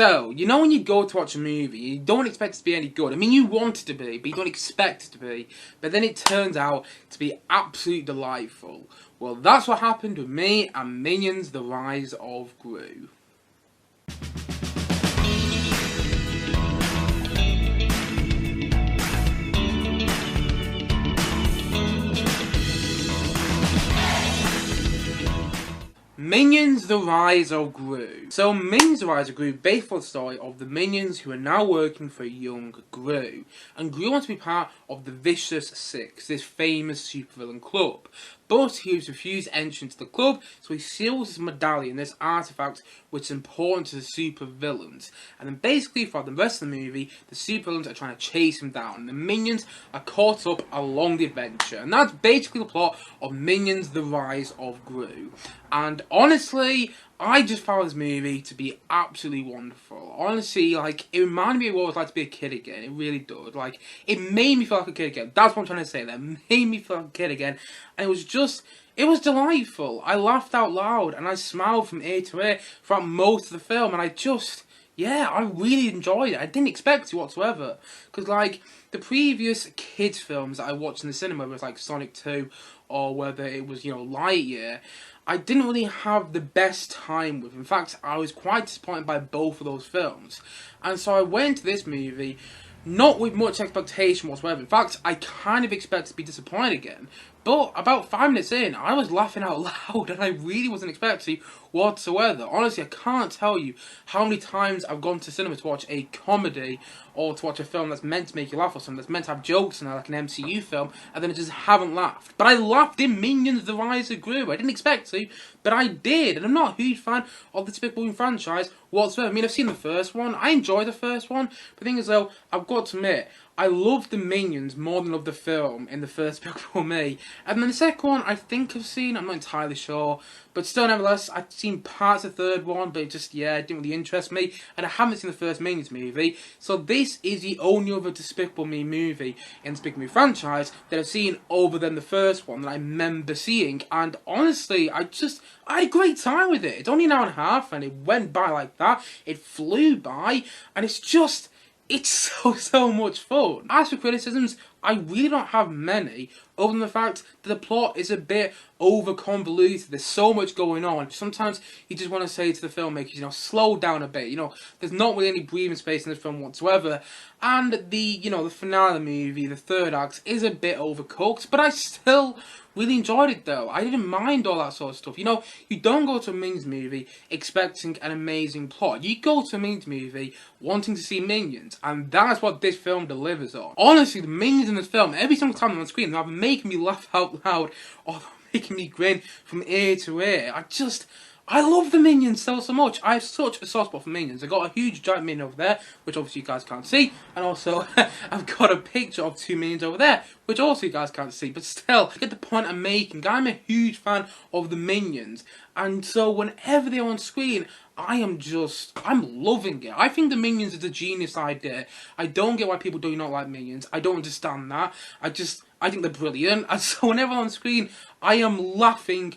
So, you know when you go to watch a movie, you don't expect it to be any good. I mean, you want it to be, but you don't expect it to be. But then it turns out to be absolutely delightful. Well, that's what happened with me and Minions: The Rise of Gru. Minions: The Rise of Gru. So, Minions: The Rise of Gru, based on the story of the Minions who are now working for young Gru. And Gru wants to be part of the Vicious Six, this famous supervillain club. But he was refused entry into the club, so he steals this medallion, this artifact, which is important to the supervillains. And then basically, for the rest of the movie, the supervillains are trying to chase him down. And the Minions are caught up along the adventure. And that's basically the plot of Minions: The Rise of Gru. And honestly, I just found this movie to be absolutely wonderful. Honestly, like, it reminded me of what it was like to be a kid again. It really does. Like, it made me feel like a kid again. That's what I'm trying to say there. It made me feel like a kid again. And it was delightful. I laughed out loud and I smiled from ear to ear throughout most of the film. And I really enjoyed it. I didn't expect to whatsoever. Because, like, the previous kids' films that I watched in the cinema, whether it was like Sonic 2 or whether it was, Lightyear, I didn't really have the best time with. In fact, I was quite disappointed by both of those films. And so I went to this movie not with much expectation whatsoever. In fact, I kind of expected to be disappointed again. But about 5 minutes in, I was laughing out loud and I really wasn't expecting to whatsoever. Honestly, I can't tell you how many times I've gone to cinema to watch a comedy or to watch a film that's meant to make you laugh or something that's meant to have jokes in it, like an MCU film, and then I just haven't laughed. But I laughed in Minions: The Rise of Gru. I didn't expect to, but I did. And I'm not a huge fan of the Despicable Me franchise whatsoever. I mean, I've seen the first one. I enjoyed the first one. But the thing is, though, I've got to admit, I love the Minions more than I love the film in the first Despicable Me. And then the second one, I think I've seen, I'm not entirely sure. But still, nevertheless, I've seen parts of the third one, but it didn't really interest me. And I haven't seen the first Minions movie. So this is the only other Despicable Me movie in the Despicable Me franchise that I've seen other than the first one that I remember seeing. And honestly, I had a great time with it. It's only an hour and a half, and it went by like that. It flew by, and it's so much fun. As for criticisms, I really don't have many, other than the fact that the plot is a bit over-convoluted. There's so much going on. Sometimes you just want to say to the filmmakers, slow down a bit. There's not really any breathing space in this film whatsoever. And the finale of the movie, the third act, is a bit overcooked, but I still really enjoyed it though. I didn't mind all that sort of stuff. You don't go to a Minions movie expecting an amazing plot. You go to a Minions movie wanting to see Minions, and that's what this film delivers on. Honestly, the Minions in this film, every single time they're on screen, they're either making me laugh out loud or they're making me grin from ear to ear. I love the Minions so much. I have such a soft spot for Minions. I've got a huge giant Minion over there, which obviously you guys can't see. And also, I've got a picture of 2 Minions over there, which also you guys can't see. But still, you get the point I'm making. I'm a huge fan of the Minions. And so whenever they're on screen, I'm loving it. I think the Minions is a genius idea. I don't get why people do not like Minions. I don't understand that. I think they're brilliant. And so whenever I'm on screen, I am laughing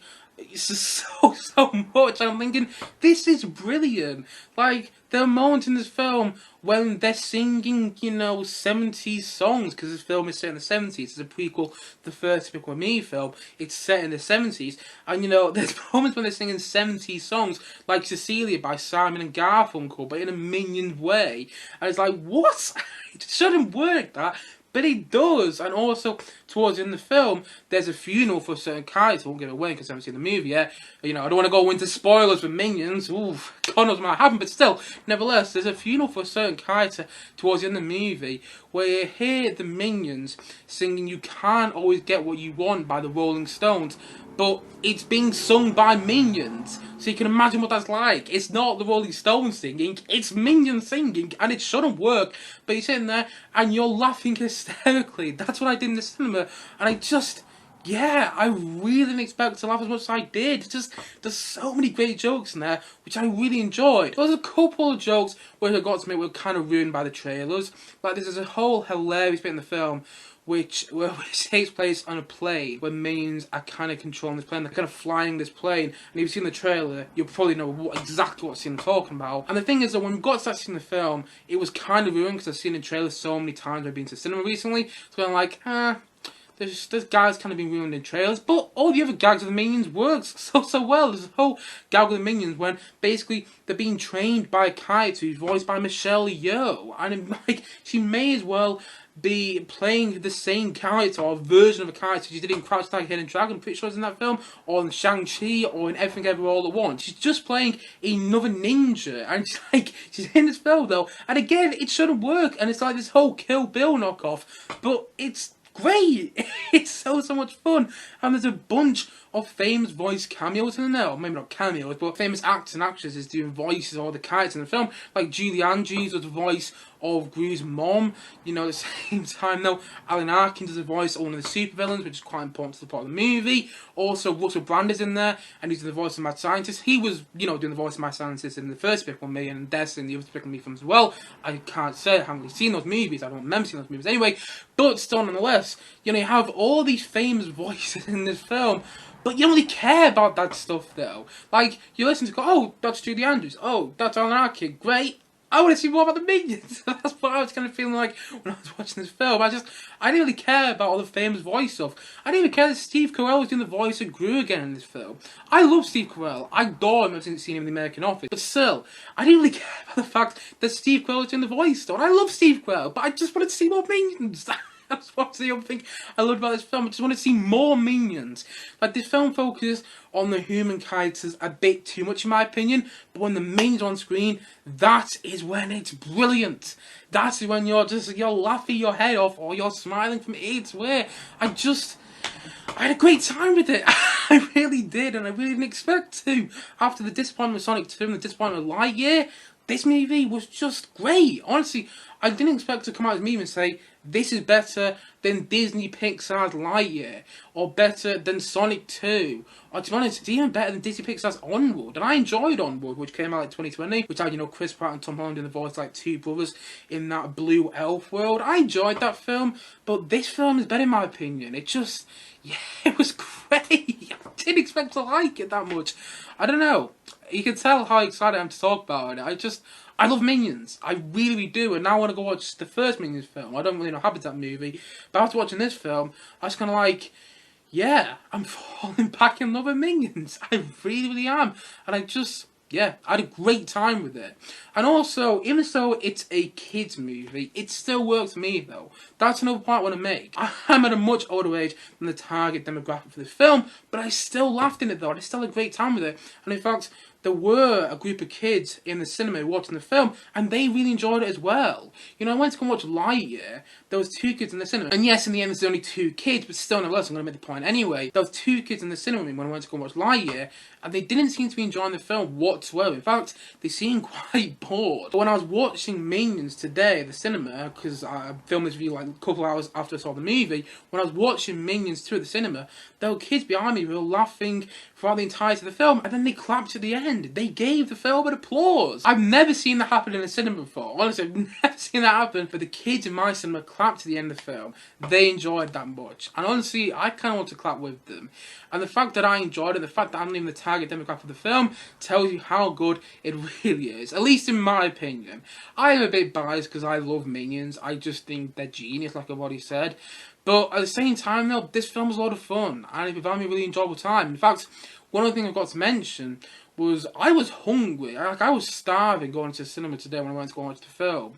so much. I'm thinking, this is brilliant. Like, there are moments in this film when they're singing, 70s songs, because this film is set in the 70s. It's a prequel to the first Despicable Me film. It's set in the 70s. And, there's moments when they're singing 70s songs, like Cecilia by Simon and Garfunkel, but in a Minion way. And it's like, what? It shouldn't work, that. But it does, and also, towards the end of the film, there's a funeral for a certain character. I won't give it away because I haven't seen the movie yet. I don't want to go into spoilers with Minions. Ooh, God knows what might happen, but still, nevertheless, there's a funeral for a certain character towards the end of the movie where you hear the Minions singing "You Can't Always Get What You Want" by the Rolling Stones, but it's being sung by Minions. So you can imagine what that's like. It's not the Rolling Stones singing, it's Minions singing, and it shouldn't work. But you're sitting there and you're laughing hysterically. That's what I did in the cinema, and Yeah, I really didn't expect to laugh as much as I did. It's just, there's so many great jokes in there, which I really enjoyed. There's a couple of jokes where I got to admit were kind of ruined by the trailers. Like, there's a whole hilarious bit in the film which takes place on a plane where minions are kind of controlling this plane. They're kind of flying this plane. And if you've seen the trailer, you'll probably know exactly what scene I'm talking about. And the thing is that when we got to that scene in the film, it was kind of ruined because I've seen the trailer so many times. I've been to cinema recently. So I'm like, this gag's kind of been ruined in trailers, but all the other gags of the minions works so well. There's a whole gag with the minions when basically they're being trained by a character who's voiced by Michelle Yeoh, and like she may as well be playing the same character or version of a character she did in Crouch Tiger, Hidden Dragon, pretty sure it's in that film, or in Shang-Chi, or in Everything Everywhere All at Once. She's just playing another ninja, and she's in this film though, and again, it shouldn't work, and it's like this whole Kill Bill knockoff, but it's great. It's so much fun, and there's a bunch of famous voice cameos in there, or maybe not cameos, but famous actors and actresses doing voices of all the characters in the film. Like Julie Andrews was the voice of Gru's mom. You know, at the same time though, Alan Arkin does the voice of one of the supervillains, which is quite important to the part of the movie. Also, Russell Brand is in there, and he's doing the voice of Mad Scientist. He was, you know, doing the voice of Mad Scientist in the first Despicable Me and Des in the other Despicable Me films as well. I can't say I haven't really seen those movies. I don't remember seeing those movies anyway. But still, nonetheless, you know, you have all these famous voices in this film. But you don't really care about that stuff, though. Like, you listen to go, oh, that's Julie Andrews. Oh, that's Alan Arkin. Great. I want to see more about the minions. That's what I was kind of feeling like when I was watching this film. I didn't really care about all the famous voice stuff. I didn't even care that Steve Carell was doing the voice of Gru again in this film. I love Steve Carell. I adore him. I've seen him in The American Office. But still, I didn't really care about the fact that Steve Carell was doing the voice stuff. I love Steve Carell, but I just wanted to see more minions. That's what's the other thing I loved about this film. I just want to see more minions. Like, this film focuses on the human characters a bit too much in my opinion, but when the minions are on screen, that is when it's brilliant. That's when you're laughing your head off or you're smiling from ear to ear. I had a great time with it. I really did, and I really didn't expect to. After the disappointment with Sonic 2 and the disappointment with Lightyear, this movie was just great. Honestly, I didn't expect to come out of this movie and say, this is better than Disney Pixar's Lightyear, or better than Sonic 2, or to be honest, it's even better than Disney Pixar's Onward. And I enjoyed Onward, which came out in 2020, which had, you know, Chris Pratt and Tom Holland in the voice like two brothers in that blue elf world. I enjoyed that film, but this film is better in my opinion. It just, yeah, it was great. I didn't expect to like it that much. I don't know. You can tell how excited I am to talk about it. I love Minions. I really do. And now I want to go watch the first Minions film. I don't really know Habitat movie. But after watching this film, I was kind of like, yeah, I'm falling back in love with Minions. I really am. And I had a great time with it. And also, even though it's a kids movie, it still works for me though. That's another point I want to make. I'm at a much older age than the target demographic for this film, but I still laughed in it though. I still had a great time with it. And in fact, there were a group of kids in the cinema watching the film, and they really enjoyed it as well. You know, I went to go watch Lightyear. There was 2 kids in the cinema. And yes, in the end, there's only 2 kids, but still, nonetheless, I'm going to make the point anyway. There was 2 kids in the cinema when I went to go watch Lightyear, and they didn't seem to be enjoying the film whatsoever. In fact, they seemed quite bored. But when I was watching Minions today at the cinema, because I filmed this video like a couple hours after I saw the movie, when I was watching Minions 2 at the cinema, there were kids behind me who were laughing throughout the entirety of the film, and then they clapped at the end. They gave the film an applause. I've never seen that happen in a cinema before. Honestly, I've never seen that happen. But the kids in my cinema clapped at the end of the film. They enjoyed that much. And honestly, I kind of want to clap with them. And the fact that I enjoyed it, the fact that I'm not even the target demographic of the film, tells you how good it really is. At least in my opinion. I am a bit biased because I love Minions. I just think they're genius, like I've already said. But at the same time, though, this film was a lot of fun. And it provided me a really enjoyable time. In fact, one other thing I've got to mention was I was hungry. I was starving going to the cinema today when I went to go watch the film.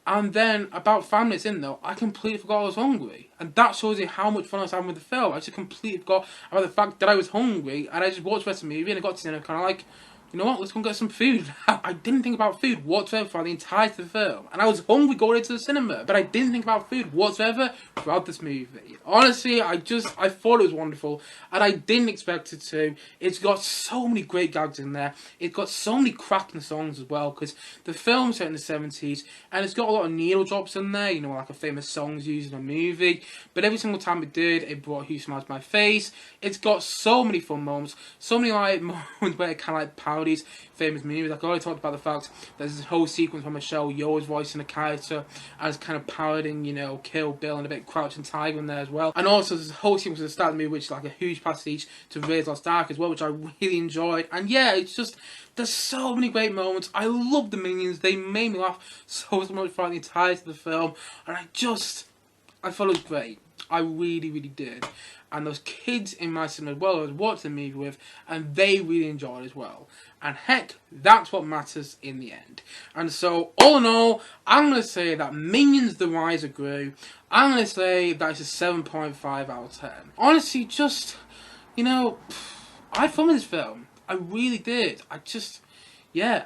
And then, about 5 minutes in though, I completely forgot I was hungry. And that shows you how much fun I was having with the film. I just completely forgot about the fact that I was hungry, and I just watched the rest of the movie, and I got to the end kind of like, you know what, let's go and get some food. I didn't think about food whatsoever throughout the entirety of the film. And I was hungry going into the cinema, but I didn't think about food whatsoever throughout this movie. Honestly, I thought it was wonderful, and I didn't expect it to. It's got so many great gags in there. It's got so many cracking songs as well, because the film's set in the 70s, and it's got a lot of needle drops in there, you know, like a famous songs used in a movie. But every single time it did, it brought huge smiles to my face. It's got so many fun moments, so many like moments where it kind of like parodies famous movies. Like I already talked about the fact there's this whole sequence where Michelle Yeoh's voicing a character and it's kind of parodying, you know, Kill Bill and a bit Crouching Tiger in there as well. And also there's this whole sequence at the start of the movie which is like a huge pastiche to Raiders Lost Ark as well, which I really enjoyed. And yeah, it's just, there's so many great moments. I love the Minions. They made me laugh so much throughout the entirety of the film, and I thought it was great. I really, really did. And those kids in my cinema as well, I was watching the movie with, and they really enjoyed it as well. And heck, that's what matters in the end. And so, all in all, I'm going to say that Minions The Rise of Gru, I'm going to say that it's a 7.5 out of 10. Honestly, just, you know, I had fun with this film. I really did. Yeah.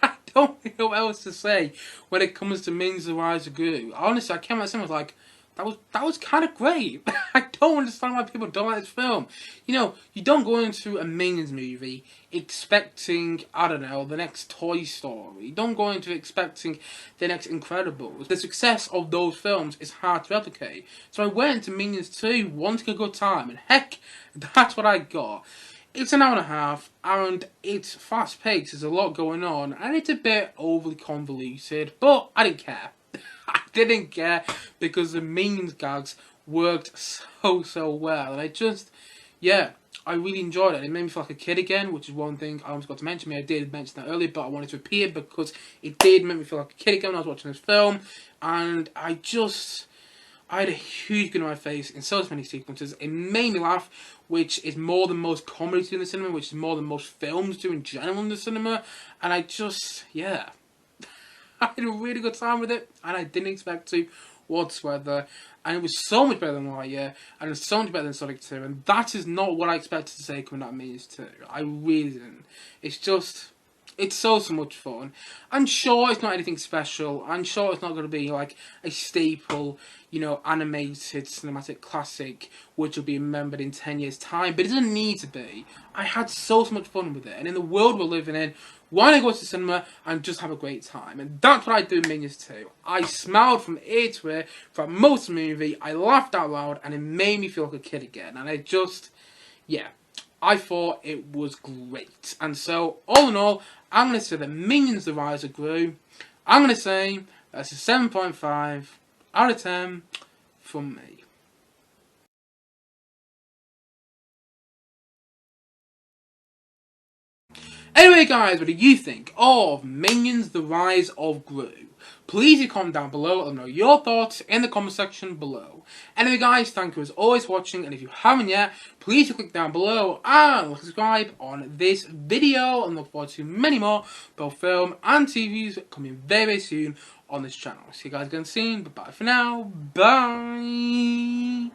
I don't know what else to say when it comes to Minions The Rise of Gru. Honestly, I came out of the cinema like, that was kind of great. I don't understand why people don't like this film. You know, you don't go into a Minions movie expecting, I don't know, the next Toy Story. You don't go into expecting the next Incredibles. The success of those films is hard to replicate. So I went into Minions 2 wanting a good time, and heck, that's what I got. It's an hour and a half, and it's fast paced, there's a lot going on, and it's a bit overly convoluted, but I didn't care. I didn't care because the Minions gags worked so well, and I really enjoyed it. It made me feel like a kid again, which is one thing I almost got to mention. I did mention that earlier, but I wanted to repeat it because it did make me feel like a kid again when I was watching this film, and I had a huge grin on my face in so many sequences. It made me laugh, which is more than most comedies do in the cinema, which is more than most films do in general in the cinema, and I had a really good time with it, and I didn't expect to whatsoever. And it was so much better than Lightyear, and it was so much better than Sonic 2, and that is not what I expected to say coming out of Minions 2. I really didn't. It's so much fun. And sure, it's not anything special, and sure, it's not going to be like a staple, you know, animated cinematic classic which will be remembered in 10 years' time, but it doesn't need to be. I had so much fun with it, and in the world we're living in, why not go to the cinema and just have a great time? And that's what I do in Minions 2. I smiled from ear to ear throughout most of the movie, I laughed out loud, and it made me feel like a kid again, and I thought it was great. And so, all in all, I'm going to say that Minions The Rise of Gru, I'm going to say that's a 7.5 out of 10 from me. Anyway guys, what do you think of Minions The Rise of Gru? Please do comment down below, let me know your thoughts in the comment section below. Anyway guys, thank you as always for watching, and if you haven't yet, please do click down below and subscribe on this video, and look forward to many more, both film and TVs, coming very soon on this channel. See you guys again soon, bye bye for now, bye!